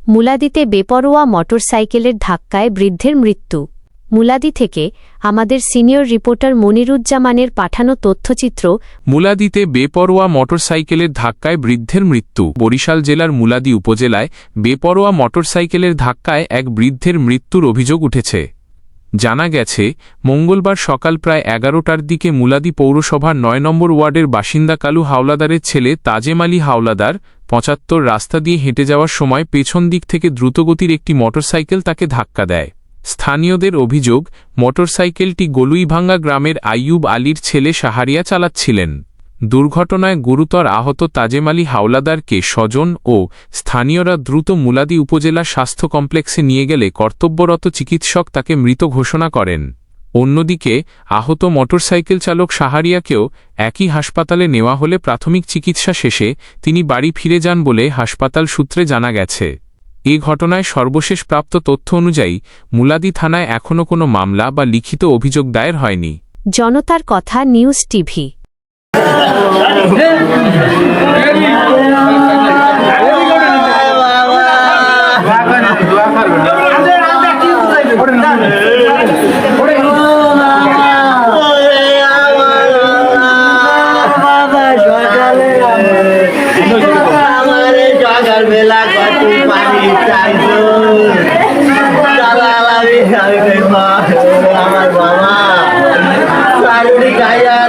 মুলাদিতে বেপরোয়া মোটরসাইকেলের ধাক্কায় বৃদ্ধের মৃত্যু। মুলাদি থেকে আমাদের সিনিয়র রিপোর্টার মনিরুজ্জামানের পাঠানো তথ্যচিত্র। মুলাদিতে বেপরোয়া মোটরসাইকেলের ধাক্কায় বৃদ্ধের মৃত্যু। বরিশাল জেলার মুলাদি উপজেলায় বেপরোয়া মোটরসাইকেলের ধাক্কায় এক বৃদ্ধের মৃত্যুর অভিযোগ উঠেছে। জানা গেছে, মঙ্গলবার সকাল প্রায় 11টার দিকে মুলাদি পৌরসভার ৯ নম্বর ওয়ার্ডের বাসিন্দা কালু হাওলাদারের ছেলে তাজেম আলী হাওলাদার ৭৫ রাস্তা দিয়ে হেঁটে যাওয়ার সময় পেছন দিক থেকে দ্রুতগতির একটি মোটরসাইকেল তাকে ধাক্কা দেয়। স্থানীয়দের অভিযোগ, মোটরসাইকেলটি গলুইভাঙ্গা গ্রামের আইয়ুব আলীর ছেলে শাহরিয়া চালাচ্ছিলেন। দুর্ঘটনায় গুরুতর আহত তাজেম আলী হাওলাদারকে স্বজন ও স্থানীয়রা দ্রুত মুলাদি উপজেলা স্বাস্থ্য কমপ্লেক্সে নিয়ে গেলে কর্তব্যরত চিকিৎসক তাকে মৃত ঘোষণা করেন। অন্যদিকে আহত মোটরসাইকেল চালক শাহরিয়াকেও একই হাসপাতালে নেওয়া হলে প্রাথমিক চিকিৎসা শেষে তিনি বাড়ি ফিরে যান বলে হাসপাতাল সূত্রে জানা গেছে। এ ঘটনায় সর্বশেষ প্রাপ্ত তথ্য অনুযায়ী মুলাদি থানায় এখনও কোনো মামলা বা লিখিত অভিযোগ দায়ের হয়নি। জনতার কথা নিউজ টিভি।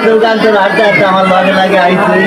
দোকান তো রাস্তা আমার বাগে লাগে আইছে।